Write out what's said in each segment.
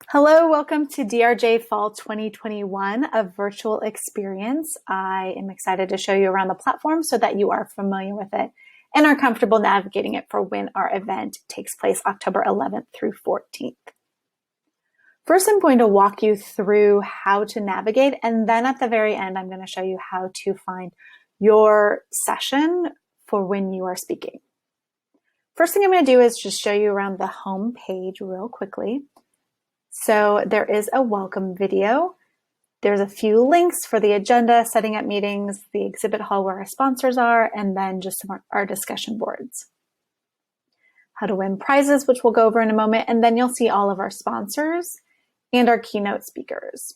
Hello, welcome to DRJ Fall 2021, a virtual experience. I am excited to show you around the platform so that you are familiar with it and are comfortable navigating it for when our event takes place October 11th through 14th. First, I'm going to walk you through how to navigate, and then at the very end, I'm going to show you how to find your session for when you are speaking. First thing I'm going to do is just show you around the home page real quickly. So there is a welcome video. There's a few links for the agenda, setting up meetings, the exhibit hall where our sponsors are, and then just some of our discussion boards. How to win prizes, which we'll go over in a moment, and then you'll see all of our sponsors and our keynote speakers.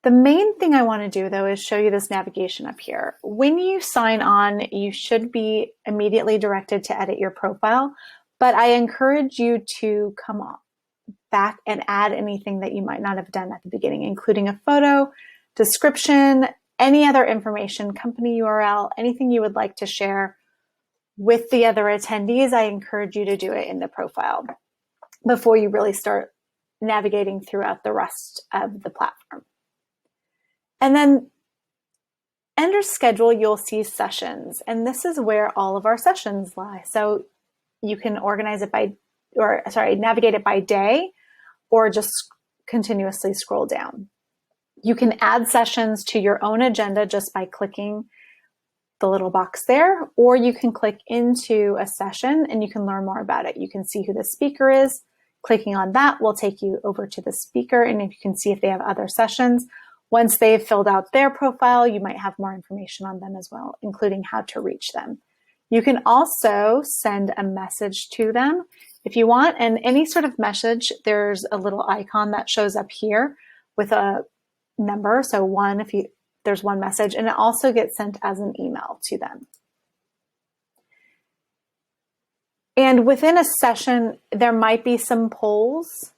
The main thing I want to do, though, is show you this navigation up here. When you sign on, you should be immediately directed to edit your profile, but I encourage you to come back and add anything that you might not have done at the beginning, including a photo, description, any other information, company URL, anything you would like to share with the other attendees. I encourage you to do it in the profile before you really start navigating throughout the rest of the platform. And then under schedule, you'll see sessions, and this is where all of our sessions lie. So you can organize it navigate it by day, or just continuously scroll down. You can add sessions to your own agenda just by clicking the little box there, or you can click into a session and you can learn more about it. You can see who the speaker is. Clicking on that will take you over to the speaker, and if you can see if they have other sessions. Once they've filled out their profile, you might have more information on them as well, including how to reach them. You can also send a message to them if you want, and any sort of message, there's a little icon that shows up here with a number. So there's one message, and it also gets sent as an email to them. And within a session, there might be some polls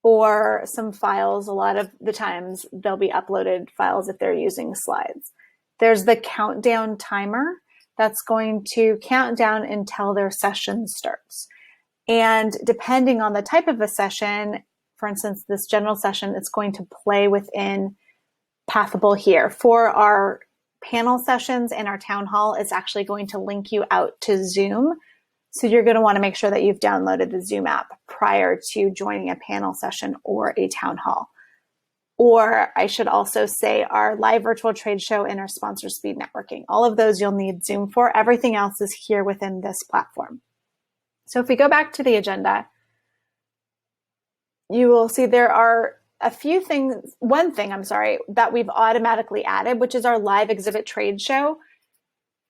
or some files. A lot of the times they'll be uploaded files if they're using slides. There's the countdown timer that's going to count down until their session starts. And depending on the type of a session, for instance, this general session, it's going to play within Pathable here. For our panel sessions and our town hall, it's actually going to link you out to Zoom. So you're going to want to make sure that you've downloaded the Zoom app prior to joining a panel session or a town hall. Or I should also say our live virtual trade show and our sponsor speed networking. All of those you'll need Zoom for. Everything else is here within this platform. So if we go back to the agenda, you will see there are one thing that we've automatically added, which is our live exhibit trade show.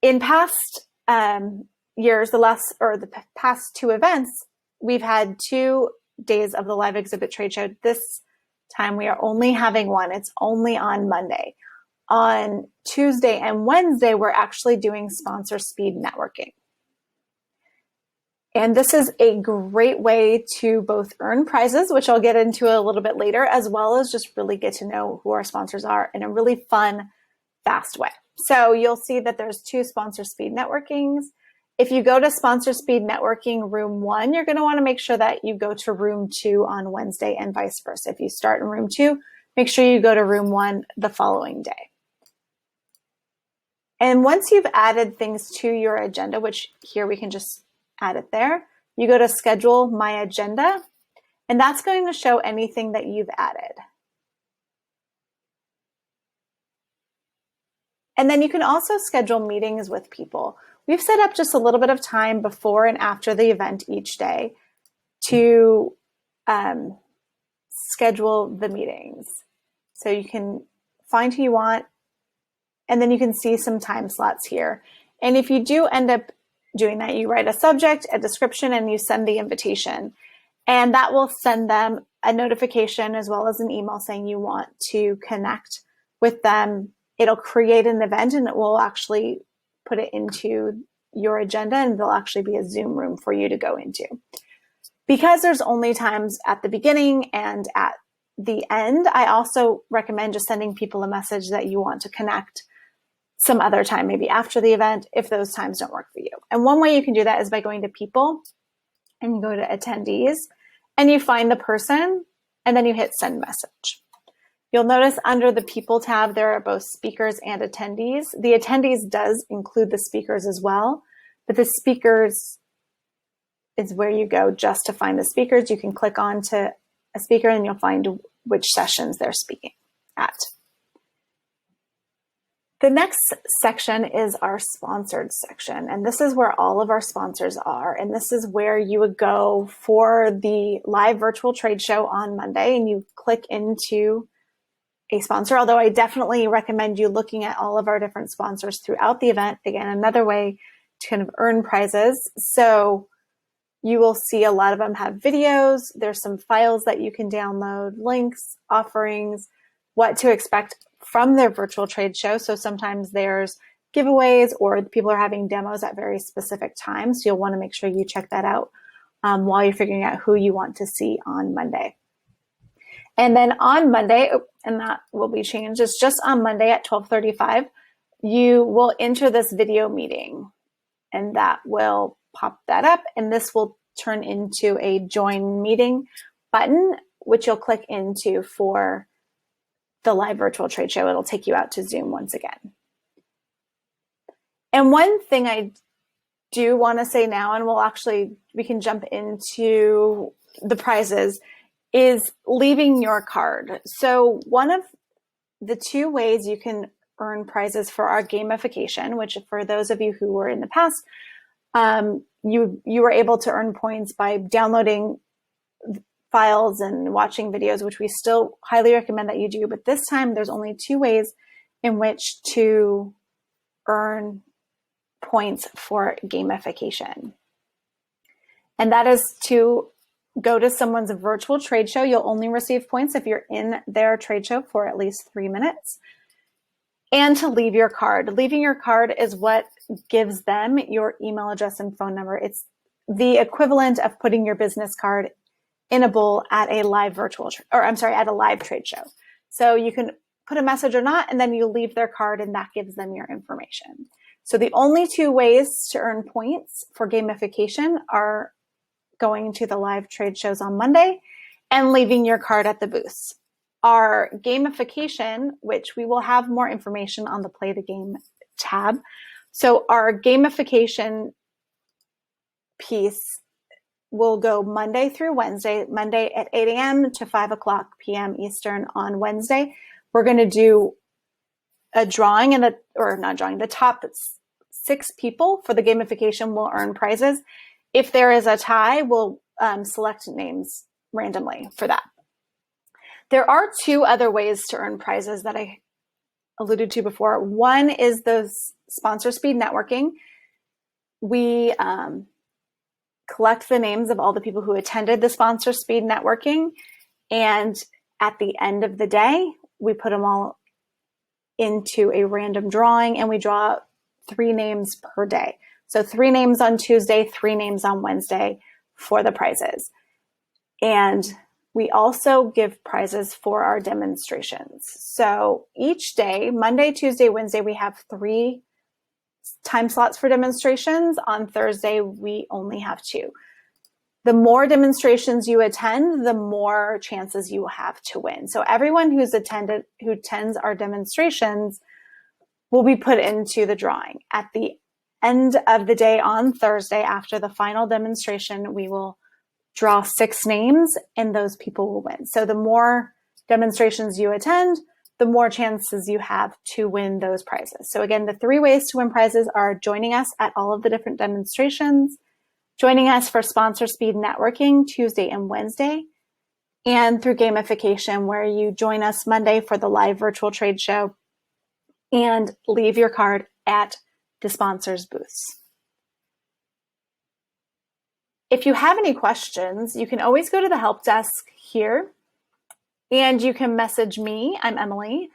In past years, the past two events, we've had 2 days of the live exhibit trade show. This time we are only having one. It's only on Monday. On Tuesday and Wednesday, we're actually doing sponsor speed networking. And this is a great way to both earn prizes, which I'll get into a little bit later, as well as just really get to know who our sponsors are in a really fun, fast way. So you'll see that there's 2 sponsor speed networkings. If you go to sponsor speed networking room 1, you're going to want to make sure that you go to room 2 on Wednesday and vice versa. If you start in room 2, make sure you go to room 1 the following day. And once you've added things to your agenda, which here we can just add it there, you go to schedule my agenda, and that's going to show anything that you've added. And then you can also schedule meetings with people. We've set up just a little bit of time before and after the event each day to schedule the meetings. So you can find who you want, and then you can see some time slots here. And if you do end up doing that, you write a subject, a description, and you send the invitation. And that will send them a notification as well as an email saying you want to connect with them. It'll create an event, and it will actually put it into your agenda, and there'll actually be a Zoom room for you to go into. Because there's only times at the beginning and at the end, I also recommend just sending people a message that you want to connect some other time, maybe after the event, if those times don't work for you. And one way you can do that is by going to people and you go to attendees, and you find the person, and then you hit send message. You'll notice under the people tab, there are both speakers and attendees. The attendees does include the speakers as well, but the speakers is where you go just to find the speakers. You can click on to a speaker and you'll find which sessions they're speaking at. The next section is our sponsored section, and this is where all of our sponsors are, and this is where you would go for the live virtual trade show on Monday, and you click into a sponsor, although I definitely recommend you looking at all of our different sponsors throughout the event. Again, another way to kind of earn prizes. So you will see a lot of them have videos. There's some files that you can download, links, offerings, what to expect from their virtual trade show. So sometimes there's giveaways or people are having demos at very specific times. So you'll want to make sure you check that out while you're figuring out who you want to see on Monday. And then on Monday, and that will be changed, it's just on Monday at 12:35, you will enter this video meeting and that will pop that up, and this will turn into a join meeting button, which you'll click into for the live virtual trade show. It'll take you out to Zoom once again. And one thing I do want to say now, and we can jump into the prizes, is leaving your card. So one of the two ways you can earn prizes for our gamification, which for those of you who were in the past, you were able to earn points by downloading files and watching videos, which we still highly recommend that you do. But this time there's only two ways in which to earn points for gamification. And that is to go to someone's virtual trade show. You'll only receive points if you're in their trade show for at least 3 minutes. And to leave your card. Leaving your card is what gives them your email address and phone number. It's the equivalent of putting your business card in a bowl at a live at a live trade show. So you can put a message or not, and then you leave their card and that gives them your information. So the only two ways to earn points for gamification are going to the live trade shows on Monday and leaving your card at the booths. Our gamification, which we will have more information on the Play the Game tab. So our gamification piece will go Monday through Wednesday, Monday at 8 a.m. to 5 o'clock p.m. Eastern on Wednesday. We're going to do a drawing, the top 6 people for the gamification will earn prizes. If there is a tie, we'll select names randomly for that. There are 2 other ways to earn prizes that I alluded to before. One is the sponsor speed networking. We collect the names of all the people who attended the sponsor speed networking, and at the end of the day, we put them all into a random drawing, and we draw 3 names per day. So 3 names on Tuesday, 3 names on Wednesday for the prizes. And we also give prizes for our demonstrations. So each day, Monday, Tuesday, Wednesday, we have 3 time slots for demonstrations. On Thursday, we only have 2. The more demonstrations you attend, the more chances you have to win. So everyone who attends our demonstrations will be put into the drawing. At the end of the day on Thursday, after the final demonstration, we will draw 6 names and those people will win. So the more demonstrations you attend, the more chances you have to win those prizes. So again, the 3 ways to win prizes are joining us at all of the different demonstrations, joining us for sponsor speed networking Tuesday and Wednesday, and through gamification, where you join us Monday for the live virtual trade show and leave your card at the sponsors' booths. If you have any questions, you can always go to the help desk here and you can message me, I'm Emily,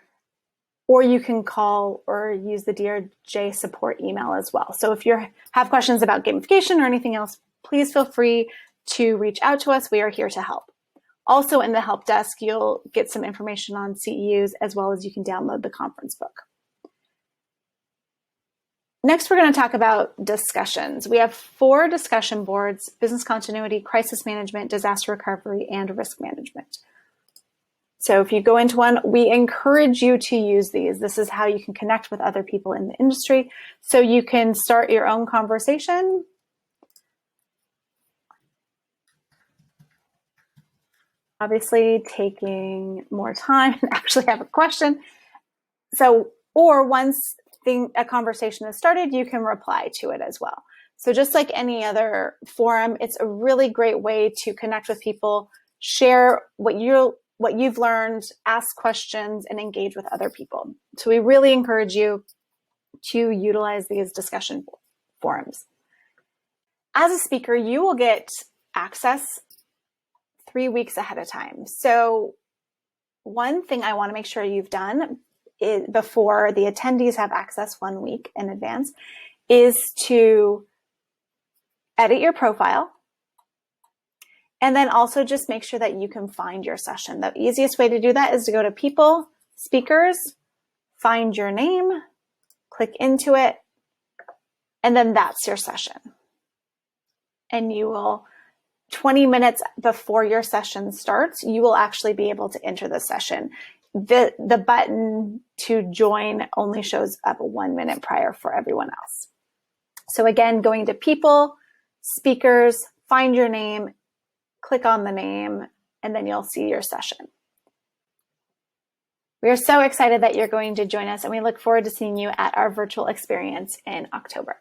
or you can call or use the DRJ support email as well. So if you have questions about gamification or anything else, please feel free to reach out to us. We are here to help. Also in the help desk, you'll get some information on CEUs as well as you can download the conference book. Next, we're going to talk about discussions. We have 4 discussion boards: business continuity, crisis management, disaster recovery, and risk management. So if you go into one, we encourage you to use these. This is how you can connect with other people in the industry, so you can start your own conversation. Obviously, taking more time and actually have a question. So, or once a conversation is started, you can reply to it as well. So just like any other forum, it's a really great way to connect with people, share what you've learned, ask questions, and engage with other people. So we really encourage you to utilize these discussion forums. As a speaker, you will get access 3 weeks ahead of time. So one thing I want to make sure you've done before the attendees have access 1 week in advance is to edit your profile, and then also just make sure that you can find your session. The easiest way to do that is to go to People, Speakers, find your name, click into it, and then that's your session. And you will, 20 minutes before your session starts, you will actually be able to enter the session. The button to join only shows up 1 minute prior for everyone else. So again, going to People, Speakers, find your name, click on the name, and then you'll see your session. We are so excited that you're going to join us, and we look forward to seeing you at our virtual experience in October.